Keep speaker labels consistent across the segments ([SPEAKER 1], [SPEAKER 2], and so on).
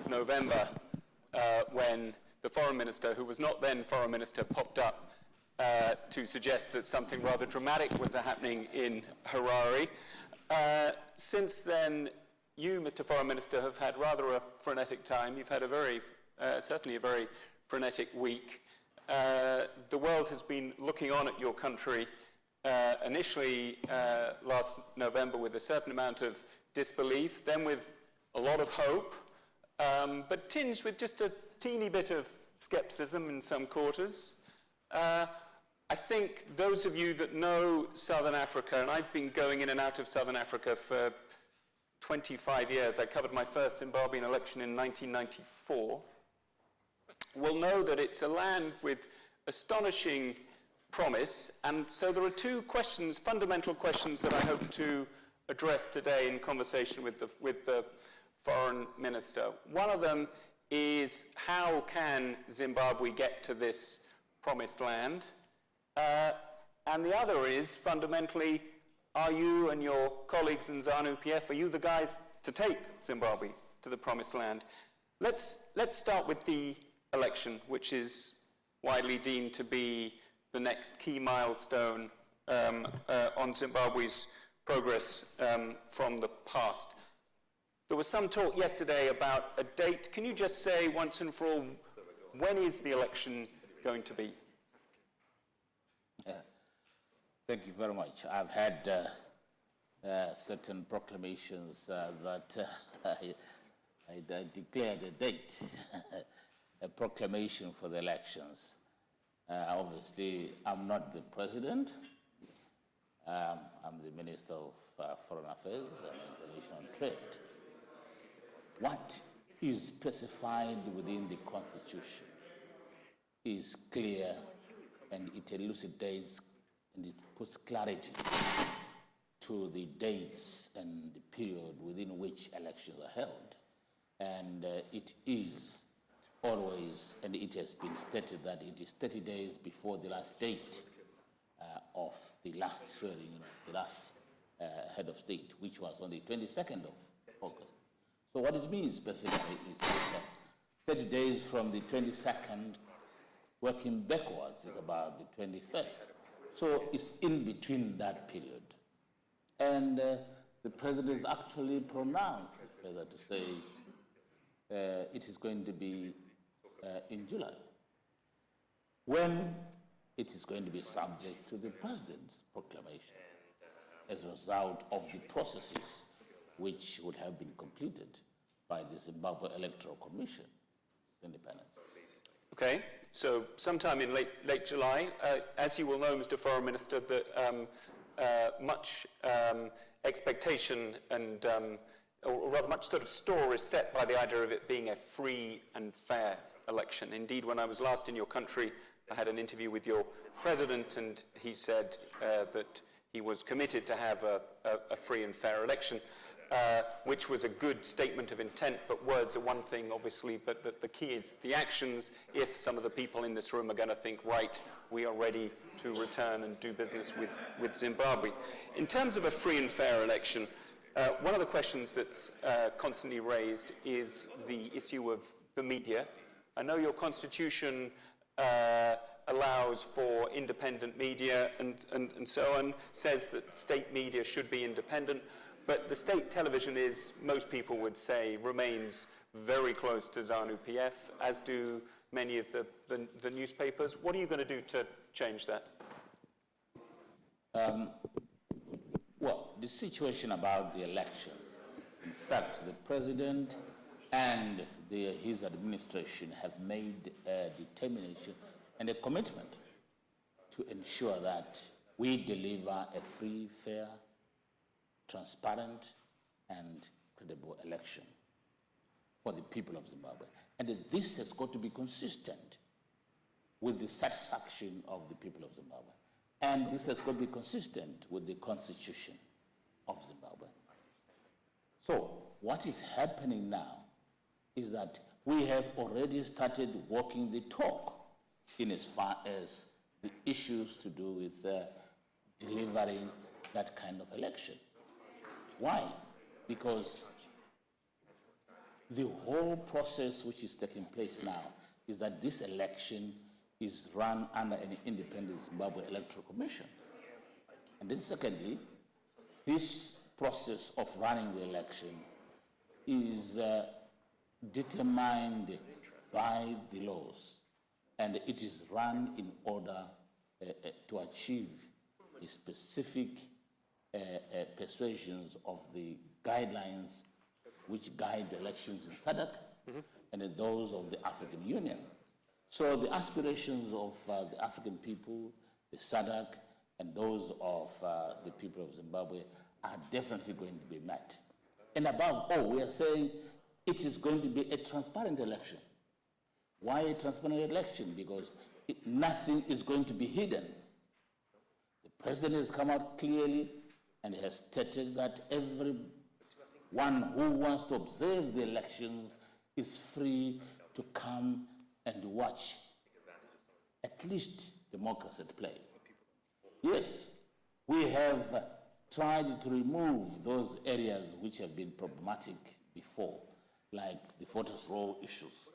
[SPEAKER 1] November when the foreign minister, who was not then foreign minister, popped up to suggest that something rather dramatic was happening in Harare. Since then, you, Mr. Foreign Minister, have had rather a frenetic time. You've had a very, certainly a very frenetic week. The world has been looking on at your country initially last November with a certain amount of disbelief, then with a lot of hope, but tinged with just a teeny bit of skepticism in some quarters. I think those of you that know Southern Africa, and I've been going in and out of Southern Africa for 25 years. I covered my first Zimbabwean election in 1994. Will know that it's a land with astonishing promise, and so there are two questions, fundamental questions, that I hope to address today in conversation with the foreign minister. One of them is, how can Zimbabwe get to this promised land? And the other is, fundamentally, are you and your colleagues in ZANU-PF, are you the guys to take Zimbabwe to the promised land? Let's start with the election, which is widely deemed to be the next key milestone on Zimbabwe's progress from the past. There was some talk yesterday about a date. Can you just say once and for all, when is the election going to be?
[SPEAKER 2] Thank you very much. I've had certain proclamations that I declared a date, a proclamation for the elections. Obviously, I'm not the president. I'm the Minister of Foreign Affairs and International Trade. What is specified within the Constitution is clear, and it elucidates and it puts clarity to the dates and the period within which elections are held. And it is always, and it has been stated that it is 30 days before the last date of the last swearing, the last head of state, which was on the 22nd of August. So what it means basically is that 30 days from the 22nd, working backwards, is about the 21st. So it's in between that period. And the president has actually pronounced further to say it is going to be in July, when it is going to be subject to the president's proclamation as a result of the processes which would have been completed by the Zimbabwe Electoral Commission. It's independent.
[SPEAKER 1] Okay, so sometime in late July. As you will know, Mr. Foreign Minister, that much expectation and, or rather much sort of store is set by the idea of it being a free and fair election. Indeed, when I was last in your country, I had an interview with your president, and he said that he was committed to have a free and fair election, which was a good statement of intent, but words are one thing, obviously, but the key is the actions. If some of the people in this room are going to think, right, we are ready to return and do business with Zimbabwe. In terms of a free and fair election, one of the questions that's constantly raised is the issue of the media. I know your constitution allows for independent media and so on, says that state media should be independent, but the state television is, most people would say, remains very close to ZANU-PF, as do many of the newspapers. What are you going to do to change that?
[SPEAKER 2] Well, the situation about the election, in fact, the president and his administration have made a determination and a commitment to ensure that we deliver a free, fair, transparent, and credible election for the people of Zimbabwe. And this has got to be consistent with the satisfaction of the people of Zimbabwe. And this has got to be consistent with the Constitution of Zimbabwe. So what is happening now is that we have already started walking the talk in as far as the issues to do with delivering that kind of election. Why? Because the whole process which is taking place now is that this election is run under an independent Zimbabwe Electoral Commission. And then secondly, this process of running the election is determined by the laws, and it is run in order to achieve the specific persuasions of the guidelines which guide the elections in SADC and those of the African Union. So the aspirations of the African people, the SADC, and those of the people of Zimbabwe are definitely going to be met. And above all, we are saying it is going to be a transparent election. Why a transparent election? Because nothing is going to be hidden. The president has come out clearly and has stated that everyone who wants to observe the elections is free to come and watch at least democracy at play. Yes, we have tried to remove those areas which have been problematic before, like the voters' roll issues,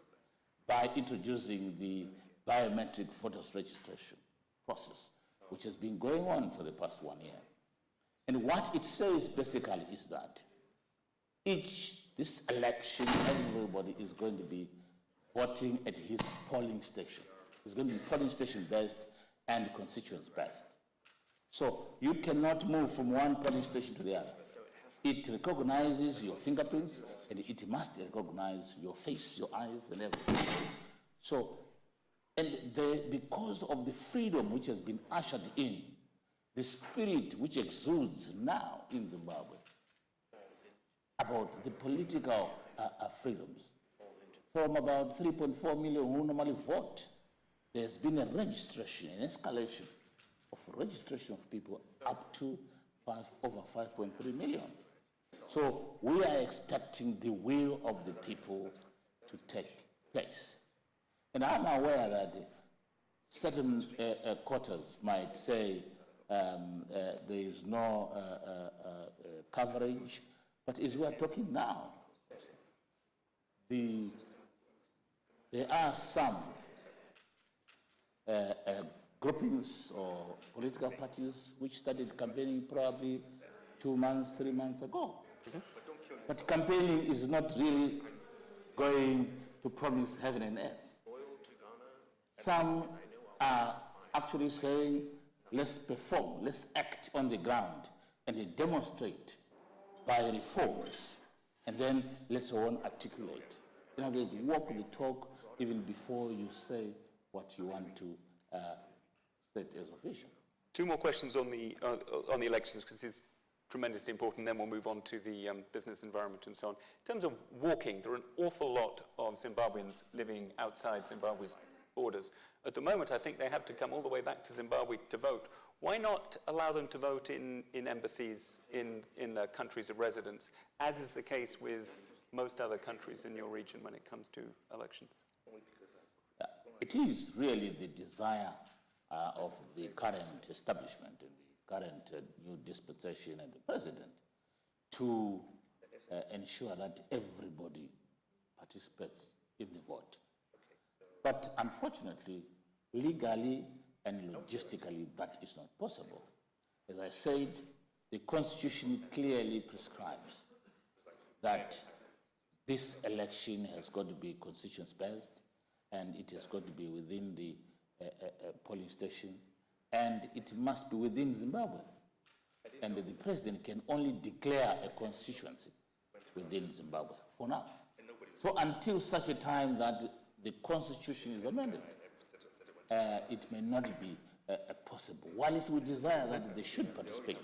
[SPEAKER 2] by introducing the biometric voters registration process, which has been going on for the past 1 year. And what it says basically is that this election, everybody is going to be voting at his polling station. It's going to be polling station based and constituents based. So you cannot move from one polling station to the other. It recognizes your fingerprints, and it must recognize your face, your eyes, and everything. So, because of the freedom which has been ushered in, the spirit which exudes now in Zimbabwe about the political freedoms, from about 3.4 million who normally vote, there's been a registration, an escalation of registration of people up to over 5.3 million. So we are expecting the will of the people to take place. And I'm aware that certain quarters might say there is no coverage, but as we are talking now, there are some groupings or political parties which started campaigning probably 2 months, 3 months ago. But campaigning is not really going to promise heaven and earth. Some are actually saying, let's perform, let's act on the ground and demonstrate by reforms, and then later on articulate. In other words, walk the talk even before you say what you want to state as official.
[SPEAKER 1] 2 more questions on the elections, because it's tremendously important, then we'll move on to the business environment and so on. In terms of walking, there are an awful lot of Zimbabweans living outside Zimbabwe's borders. At the moment, I think they have to come all the way back to Zimbabwe to vote. Why not allow them to vote in embassies in their countries of residence, as is the case with most other countries in your region when it comes to elections?
[SPEAKER 2] It is really the desire of the current establishment and the current new dispensation and the president to ensure that everybody participates in the vote. But unfortunately, legally and logistically, that is not possible. As I said, the Constitution clearly prescribes that this election has got to be constituents-based, and it has got to be within the polling station, and it must be within Zimbabwe. And the president can only declare a constituency within Zimbabwe for now. So until such a time that the Constitution is amended, it may not be possible. While we desire that they should participate,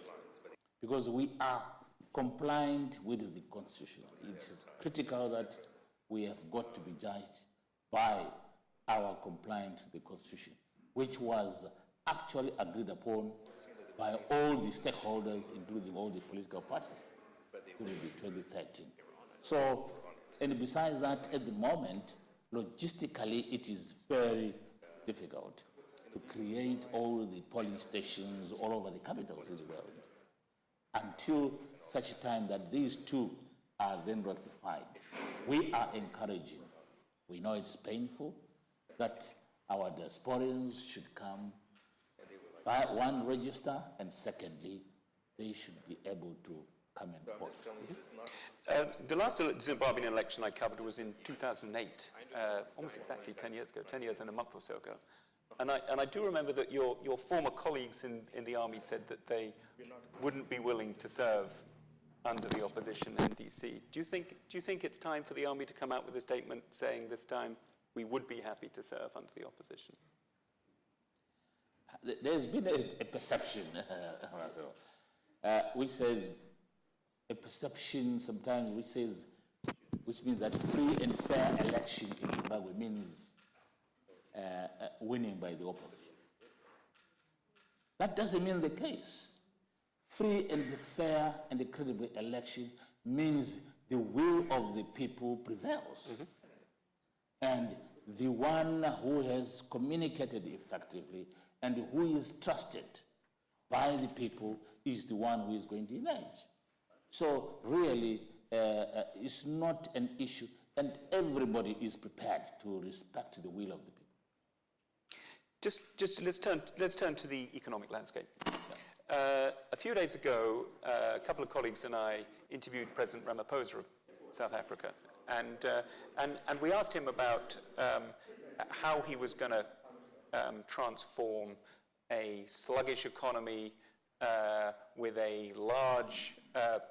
[SPEAKER 2] because we are compliant with the Constitution. It is critical that we have got to be judged by our compliance to the Constitution, which was actually agreed upon by all the stakeholders, including all the political parties, during the 2013. So, and besides that, at the moment, logistically, it is very difficult to create all the polling stations all over the capitals in the world until such a time that these two are then ratified. We are encouraging, we know it's painful, that our diasporans should come by one register, and secondly, they should be able to come and vote.
[SPEAKER 1] The last Zimbabwean election I covered was in 2008, almost exactly 10 years ago, 10 years and a month or so ago. And I do remember that your former colleagues in the army said that they wouldn't be willing to serve under the opposition NDC. Do you think it's time for the army to come out with a statement saying this time we would be happy to serve under the opposition?
[SPEAKER 2] There's been a perception, which says, a perception sometimes which means that free and fair election in Zimbabwe means winning by the opposition. That doesn't mean the case. Free and fair and credible election means the will of the people prevails. Mm-hmm. And the one who has communicated effectively and who is trusted by the people is the one who is going to emerge. So really, it's not an issue, and everybody is prepared to respect the will of the people.
[SPEAKER 1] Just let's turn to the economic landscape. Yeah. A few days ago, a couple of colleagues and I interviewed President Ramaphosa of South Africa, and we asked him about how he was going to transform a sluggish economy with a large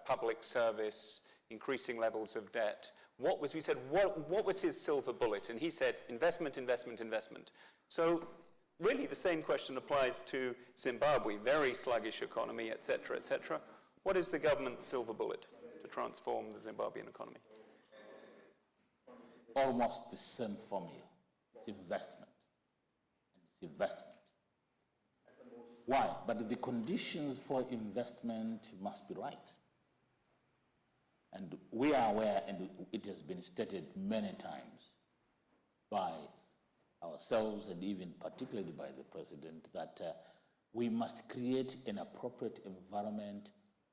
[SPEAKER 1] public service, increasing levels of debt. What was his silver bullet? And he said, investment, investment, investment. So really the same question applies to Zimbabwe, very sluggish economy, et cetera, et cetera. What is the government's silver bullet to transform the Zimbabwean economy?
[SPEAKER 2] Almost the same formula. It's investment. And it's investment. Why? But the conditions for investment must be right. And we are aware, and it has been stated many times by ourselves and even particularly by the President, that we must create an appropriate environment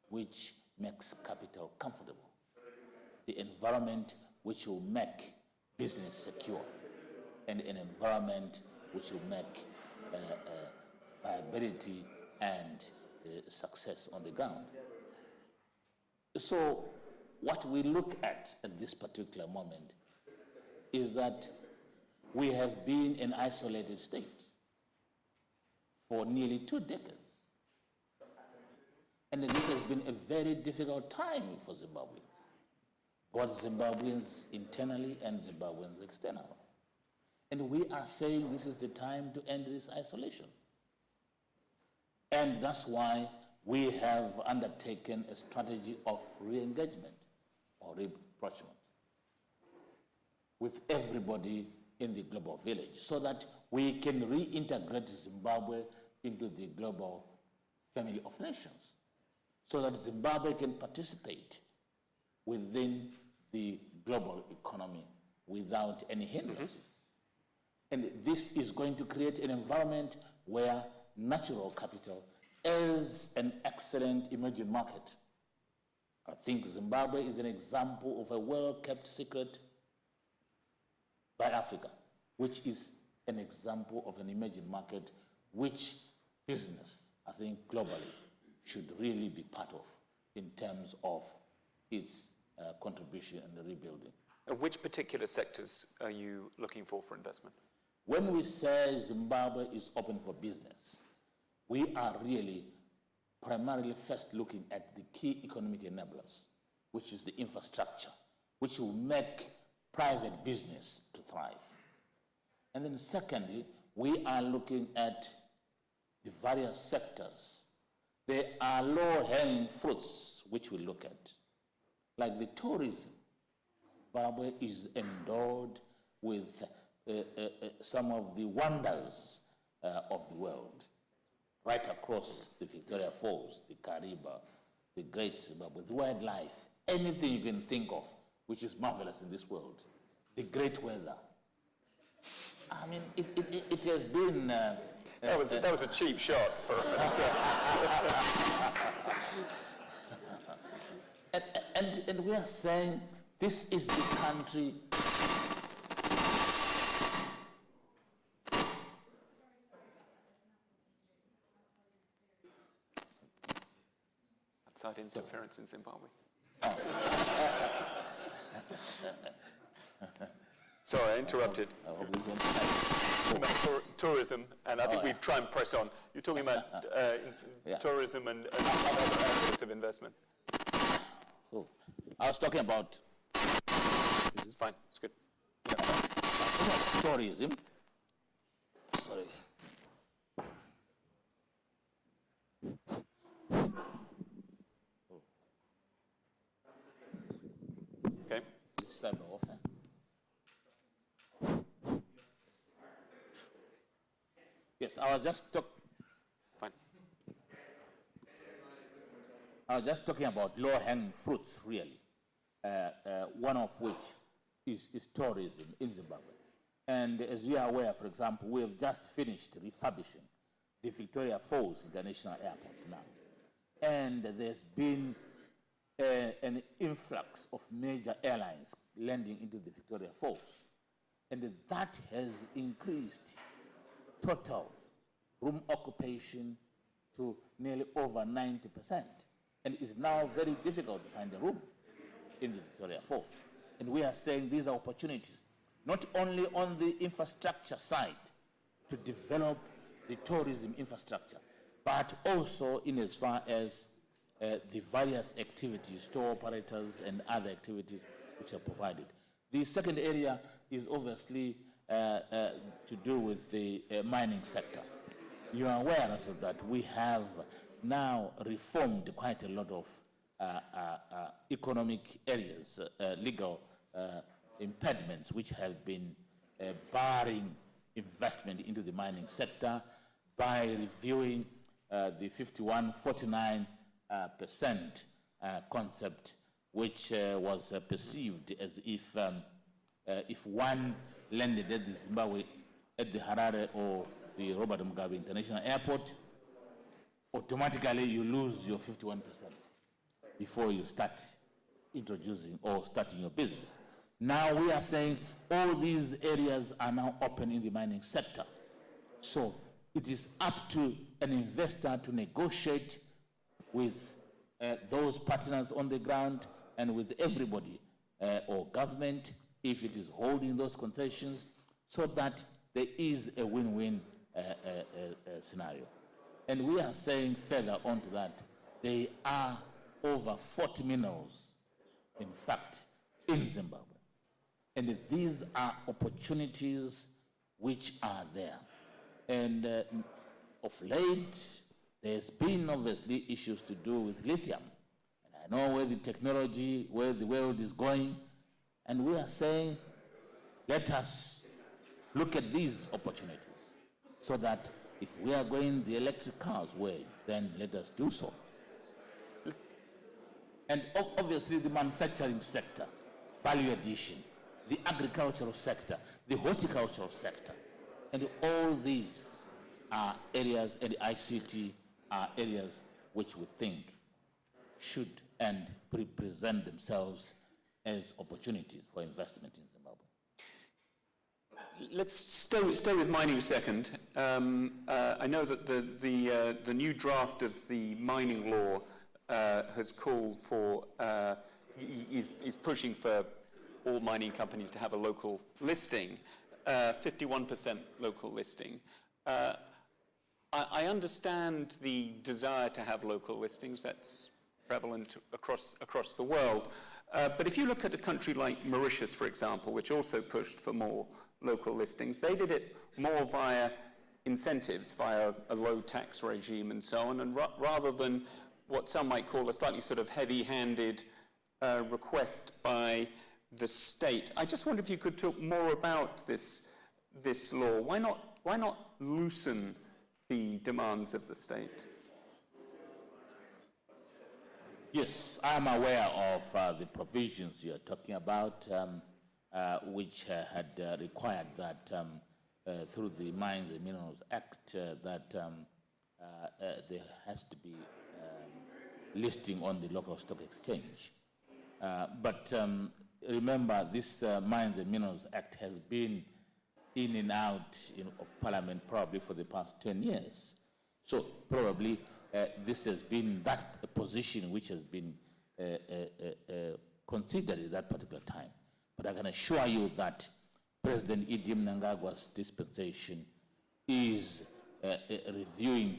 [SPEAKER 2] which makes capital comfortable. The environment which will make business secure, and an environment which will make viability and success on the ground. So what we look at this particular moment is that we have been an isolated state for nearly 2 decades. And this has been a very difficult time for Zimbabwe, both Zimbabweans internally and Zimbabweans externally. And we are saying this is the time to end this isolation. And that's why we have undertaken a strategy of re-engagement or rapprochement with everybody in the global village, so that we can reintegrate Zimbabwe into the global family of nations, so that Zimbabwe can participate within the global economy without any hindrances. Mm-hmm. And this is going to create an environment where natural capital is an excellent emerging market. I think Zimbabwe is an example of a well-kept secret by Africa, which is an example of an emerging market which business, I think globally, should really be part of in terms of its contribution in the rebuilding.
[SPEAKER 1] And which particular sectors are you looking for investment?
[SPEAKER 2] When we say Zimbabwe is open for business, we are really primarily first looking at the key economic enablers, which is the infrastructure, which will make private business to thrive. And then secondly, we are looking at the various sectors. There are low-hanging fruits which we look at, like the tourism. Zimbabwe is endowed with some of the wonders of the world, right across the Victoria Falls, the Kariba, the Great Zimbabwe, the wildlife, anything you can think of which is marvelous in this world, the great weather. I mean, it has been...
[SPEAKER 1] that was a cheap shot for us.
[SPEAKER 2] And we are saying this is the country.
[SPEAKER 1] Outside interference in Zimbabwe. Sorry, I interrupted. About tourism, and I think we try and press on. You're talking about tourism and other areas of investment.
[SPEAKER 2] Oh, I was talking about.
[SPEAKER 1] This is fine. It's good.
[SPEAKER 2] Tourism. Sorry.
[SPEAKER 1] Okay.
[SPEAKER 2] Yes, I was just talking about low-hanging fruits, really. One of which is tourism in Zimbabwe. And as you are aware, for example, we have just finished refurbishing the Victoria Falls International Airport now. And there's been an influx of major airlines landing into the Victoria Falls. And that has increased total room occupation to nearly over 90%. And it is now very difficult to find a room in the Victoria Falls. And we are saying these are opportunities, not only on the infrastructure side to develop the tourism infrastructure, but also in as far as the various activities, tour operators and other activities which are provided. The second area is obviously to do with the mining sector. You are aware also that we have now reformed quite a lot of economic areas, legal impediments which have been barring investment into the mining sector by reviewing the 51-49% concept, which was perceived as if one landed at the Zimbabwe, at the Harare or the Robert Mugabe International Airport, automatically you lose your 51% before you start introducing or starting your business. Now we are saying all these areas are now open in the mining sector. So it is up to an investor to negotiate with those partners on the ground and with everybody or government, if it is holding those concessions, so that there is a win-win scenario. And we are saying further on to that, there are over 40 minerals, in fact, in Zimbabwe. And these are opportunities which are there. And of late, there's been obviously issues to do with lithium. And I know where the technology, where the world is going, and we are saying, let us look at these opportunities so that if we are going the electric cars way, then let us do so. And obviously the manufacturing sector, value addition, the agricultural sector, the horticultural sector, and all these are areas, and ICT are areas which we think should and present themselves as opportunities for investment in Zimbabwe.
[SPEAKER 1] Let's stay with mining a second. I know that the new draft of the mining law has called for, is pushing for all mining companies to have a local listing, 51% local listing. I understand the desire to have local listings. That's prevalent across the world. But if you look at a country like Mauritius, for example, which also pushed for more local listings, they did it more via incentives, via a low tax regime and so on, and rather than what some might call a slightly sort of heavy-handed request by the state. I just wonder if you could talk more about this law. Why not loosen the demands of the state?
[SPEAKER 2] Yes, I'm aware of the provisions you're talking about, which had required that through the Mines and Minerals Act that there has to be listing on the local stock exchange. But remember, this Mines and Minerals Act has been in and out of Parliament probably for the past 10 years. So probably this has been that position which has been considered at that particular time. But I can assure you that President Idi Mnangagwa's dispensation is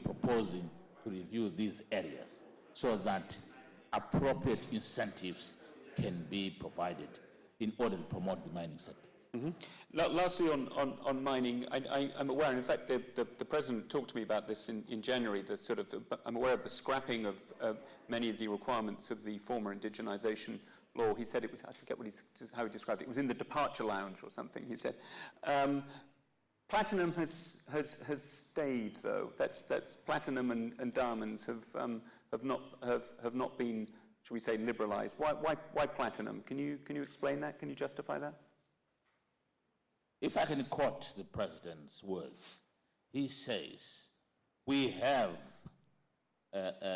[SPEAKER 2] proposing to review these areas so that appropriate incentives can be provided in order to promote the mining sector.
[SPEAKER 1] Mm-hmm. Lastly, on mining, I'm aware, and in fact, the President talked to me about this in January, I'm aware of the scrapping of many of the requirements of the former indigenization law. He said it was, I forget how he described it, it was in the departure lounge or something, he said. Platinum has stayed, though. That's platinum and diamonds have not been, shall we say, liberalized. Why platinum? Can you explain that? Can you justify that?
[SPEAKER 2] If I can quote the President's words, he says, we have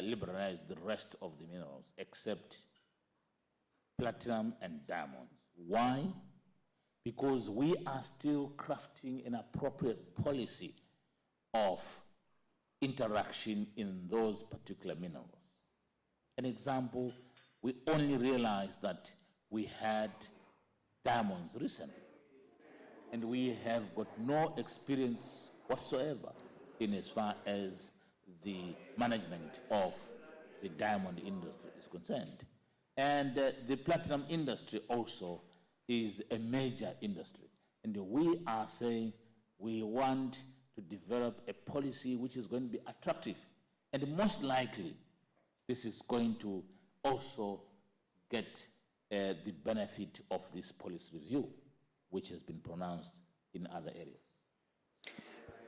[SPEAKER 2] liberalized the rest of the minerals except platinum and diamonds. Why? Because we are still crafting an appropriate policy of interaction in those particular minerals. An example, we only realized that we had diamonds recently, and we have got no experience whatsoever in as far as the management of the diamond industry is concerned. And the platinum industry also is a major industry. And we are saying we want to develop a policy which is going to be attractive. And most likely, this is going to also get the benefit of this policy review, which has been pronounced in other areas.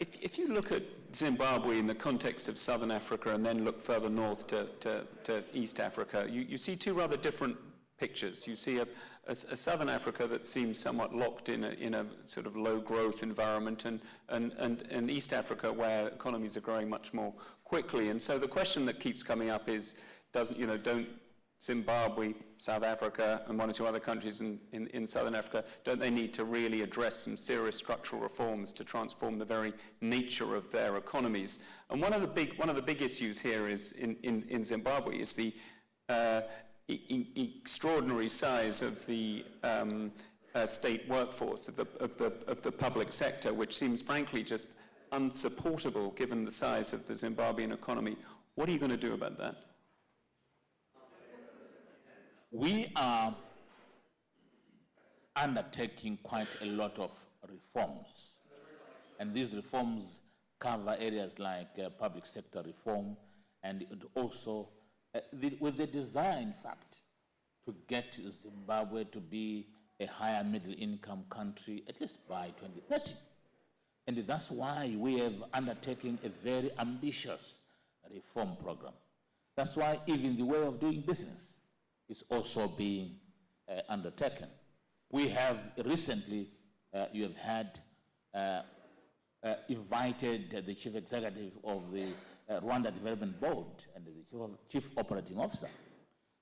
[SPEAKER 1] If you look at Zimbabwe in the context of Southern Africa and then look further north to East Africa, you see two rather different pictures. You see a Southern Africa that seems somewhat locked in a sort of low growth environment, and East Africa where economies are growing much more quickly. And so the question that keeps coming up is, don't Zimbabwe, South Africa, and one or two other countries in Southern Africa, don't they need to really address some serious structural reforms to transform the very nature of their economies? And one of the big issues here is in Zimbabwe is the extraordinary size of the state workforce of the public sector, which seems frankly just unsupportable given the size of the Zimbabwean economy. What are you going to do about that?
[SPEAKER 2] We are undertaking quite a lot of reforms, and these reforms cover areas like public sector reform, and it also with the design, in fact, to get Zimbabwe to be a higher middle income country at least by 2030. And that's why we have undertaken a very ambitious reform program. That's why even the way of doing business is also being undertaken. We have recently, you have had invited the chief executive of the Rwanda Development Board and the chief operating officer.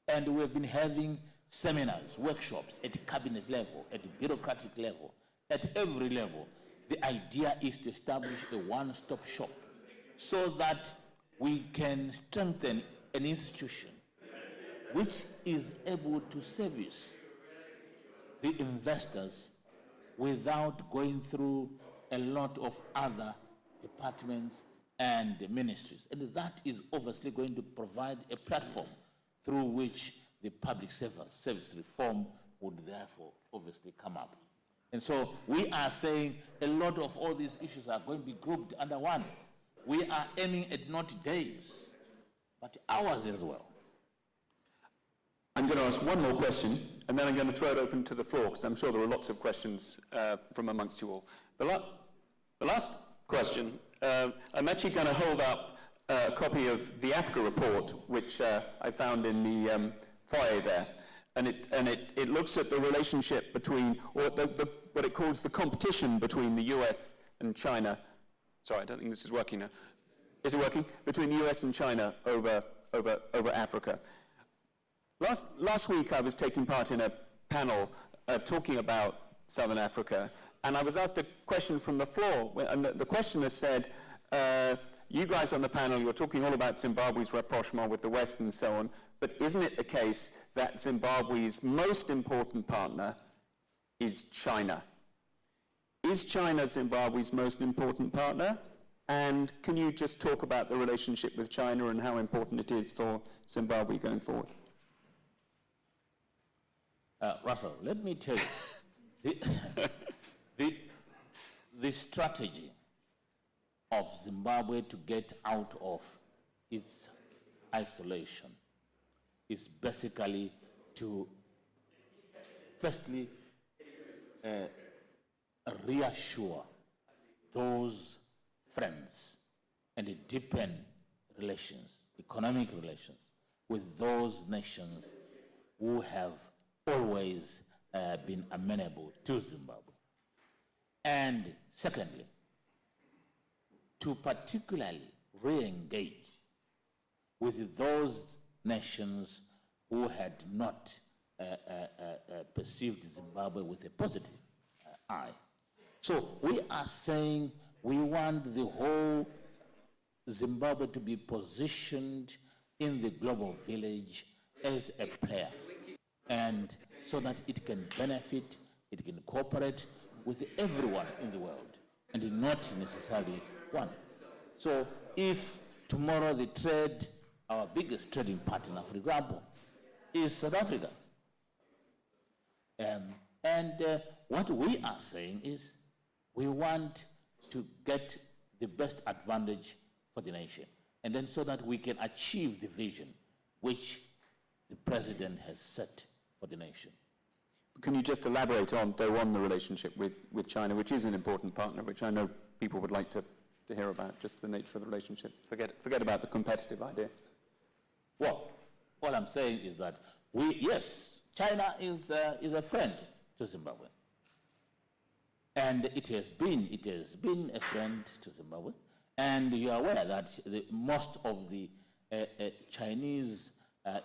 [SPEAKER 2] And we have been having seminars, workshops at cabinet level, at bureaucratic level, at every level. The idea is to establish a one-stop shop so that we can strengthen an institution which is able to service the investors without going through a lot of other departments and ministries. And that is obviously going to provide a platform through which the public service reform would therefore obviously come up. And so we are saying a lot of all these issues are going to be grouped under one. We are aiming at not days, but hours as well.
[SPEAKER 1] I'm going to ask one more question, and then I'm going to throw it open to the floor, because I'm sure there are lots of questions from amongst you all. The last question, I'm actually going to hold up a copy of the Africa report, which I found in the foyer there. And it looks at the relationship between, or what it calls the competition between the US and China. Sorry, I don't think this is working now. Is it working? Between the US and China over Africa. Last week I was taking part in a panel talking about Southern Africa, and I was asked a question from the floor, and the questioner said, you guys on the panel, you're talking all about Zimbabwe's rapprochement with the West and so on, but isn't it the case that Zimbabwe's most important partner is China? Is China Zimbabwe's most important partner? And can you just talk about the relationship with China and how important it is for Zimbabwe going forward?
[SPEAKER 2] Russell, let me tell you, the strategy of Zimbabwe to get out of its isolation is basically to, firstly, reassure those friends and deepen relations, economic relations, with those nations who have always been amenable to Zimbabwe. And secondly, to particularly re-engage with those nations who had not perceived Zimbabwe with a positive eye. So we are saying we want the whole Zimbabwe to be positioned in the global village as a player, and so that it can benefit, it can cooperate with everyone in the world, and not necessarily one. So if tomorrow the trade, our biggest trading partner, for example, is South Africa, what we are saying is we want to get the best advantage for the nation, and then so that we can achieve the vision which the president has set for the nation.
[SPEAKER 1] Can you just elaborate on the relationship with China, which is an important partner, which I know people would like to hear about, just the nature of the relationship? Forget about the competitive idea.
[SPEAKER 2] Well, all I'm saying is that yes, China is a friend to Zimbabwe. And it has been a friend to Zimbabwe. And you are aware that most of the Chinese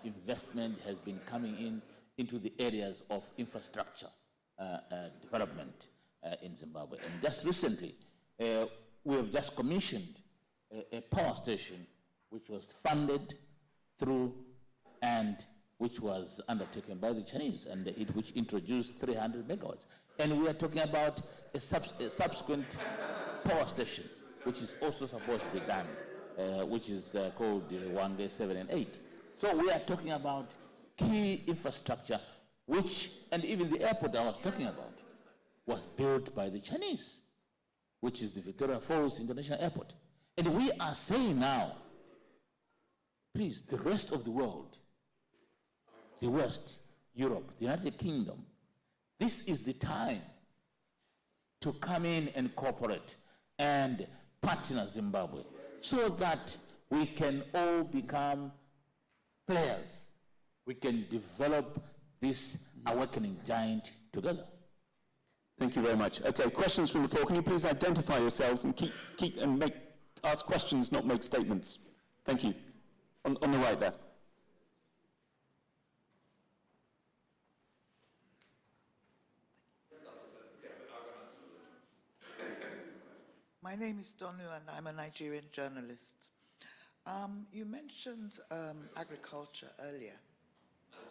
[SPEAKER 2] investment has been coming into the areas of infrastructure development in Zimbabwe. And just recently, we have just commissioned a power station which was funded through and which was undertaken by the Chinese, and which introduced 300 megawatts. And we are talking about a subsequent power station, which is also supposed to be done, which is called Wange 7 and 8. So we are talking about key infrastructure, which, and even the airport I was talking about, was built by the Chinese, which is the Victoria Falls International Airport. And we are saying now, please, the rest of the world, the West, Europe, the United Kingdom, this is the time to come in and cooperate and partner Zimbabwe so that we can all become players. We can develop this awakening giant together.
[SPEAKER 1] Thank you very much. Okay, questions from the floor. Can you please identify yourselves and keep and ask questions, not make statements? Thank you. On the right there.
[SPEAKER 3] My name is Donu, and I'm a Nigerian journalist. You mentioned agriculture earlier,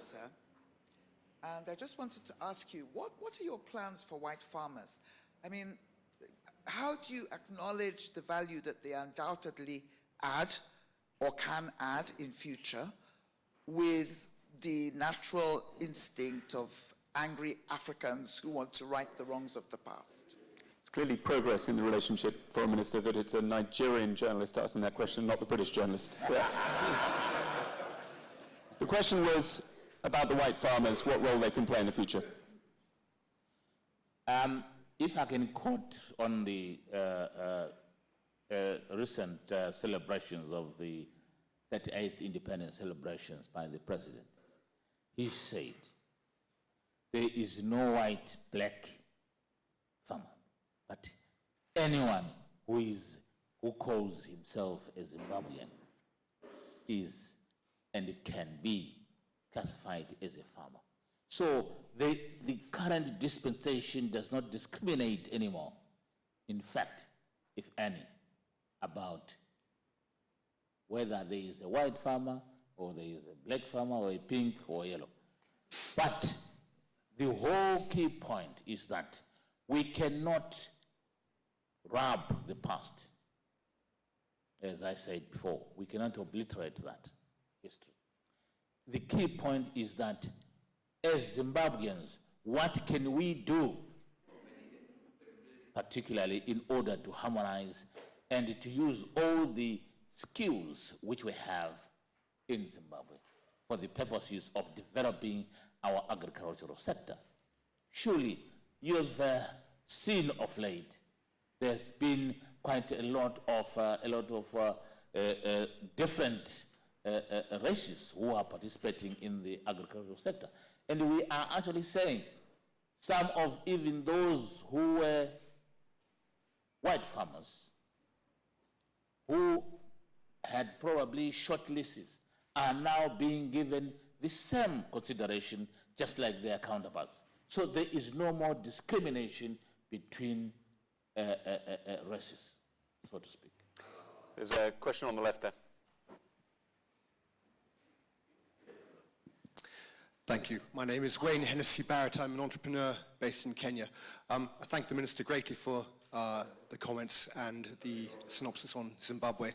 [SPEAKER 3] sir. And I just wanted to ask you, what are your plans for white farmers? I mean, how do you acknowledge the value that they undoubtedly add or can add in future with the natural instinct of angry Africans who want to right the wrongs of the past?
[SPEAKER 1] It's clearly progress in the relationship, Foreign Minister, that it's a Nigerian journalist asking that question, not the British journalist. Yeah. The question was about the white farmers, what role they can play in the future.
[SPEAKER 2] If I can quote on the recent celebrations of the 38th independence celebrations by the president, he said, there is no white, black farmer, but anyone who calls himself a Zimbabwean is and can classified as a farmer. So the current dispensation does not discriminate anymore, in fact, if any, about whether there is a white farmer or there is a black farmer or a pink or yellow. But the whole key point is that we cannot rub the past. As I said before, we cannot obliterate that history. The key point is that as Zimbabweans, what can we do, particularly in order to harmonize and to use all the skills which we have in Zimbabwe for the purposes of developing our agricultural sector? Surely you have seen of late there's been quite a lot of different races who are participating in the agricultural sector. And we are actually saying some of even those who were white farmers who had probably short leases are now being given the same consideration just like their counterparts. So there is no more discrimination between races, so to speak.
[SPEAKER 1] There's a question on the left there.
[SPEAKER 4] Thank you. My name is Wayne Hennessy Barrett. I'm an entrepreneur based in Kenya. I thank the Minister greatly for the comments and the synopsis on Zimbabwe.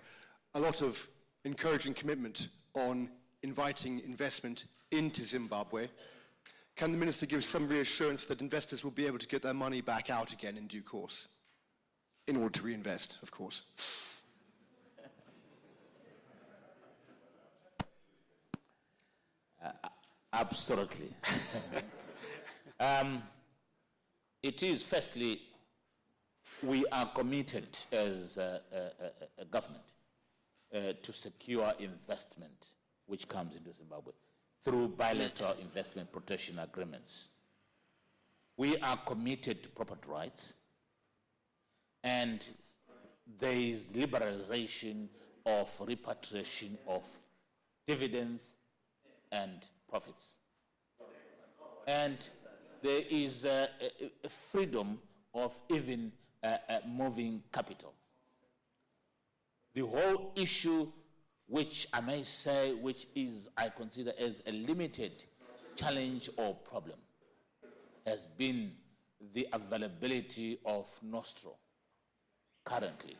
[SPEAKER 4] A lot of encouraging commitment on inviting investment into Zimbabwe. Can the Minister give some reassurance that investors will be able to get their money back out again in due course? In order to reinvest, of course.
[SPEAKER 2] Absolutely. It is, firstly, we are committed as a government to secure investment which comes into Zimbabwe through bilateral investment protection agreements. We are committed to property rights, and there is liberalization of repatriation of dividends and profits. And there is a freedom of even moving capital. The whole issue, which I may say, which is, I consider as a limited challenge or problem, has been the availability of Nostro currently,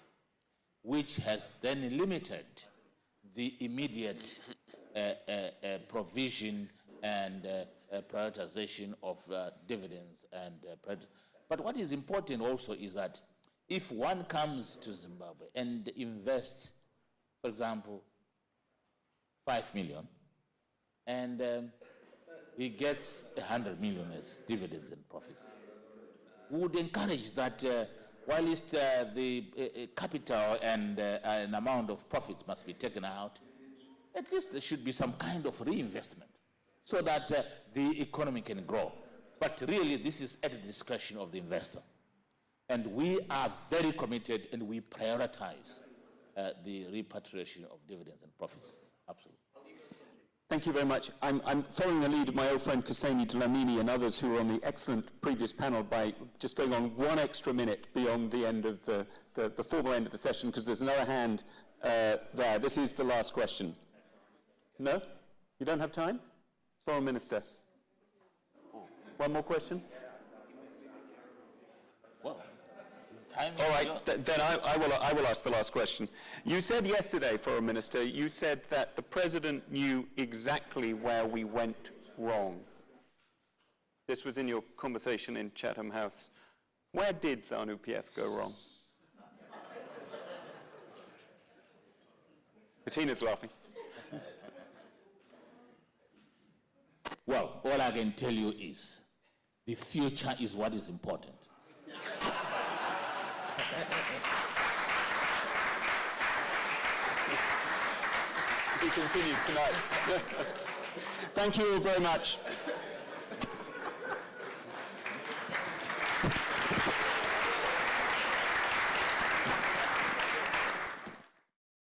[SPEAKER 2] which has then limited the immediate provision and prioritization of dividends. But what is important also is that if one comes to Zimbabwe and invests, for example, 5 million, and he gets 100 million as dividends and profits, we would encourage that whilst the capital and an amount of profit must be taken out, at least there should be some kind of reinvestment so that the economy can grow. But really, this is at the discretion of the investor. And we are very committed, and we prioritize the repatriation of dividends and profits. Absolutely.
[SPEAKER 1] Thank you very much. I'm following the lead of my old friend Kuseni Dlamini and others who were on the excellent previous panel by just going on 1 extra minute beyond the end of the formal end of the session, because there's another hand there. This is the last question. No? You don't have time? Foreign Minister. One more question?
[SPEAKER 2] Well, time
[SPEAKER 1] all right, then I will ask the last question. You said yesterday, Foreign Minister, you said that the President knew exactly where we went wrong. This was in your conversation in Chatham House. Where did ZANU-PF go wrong? Bettina's laughing.
[SPEAKER 2] Well, all I can tell you is the future is what is important.
[SPEAKER 1] We continue tonight. Thank you all very much.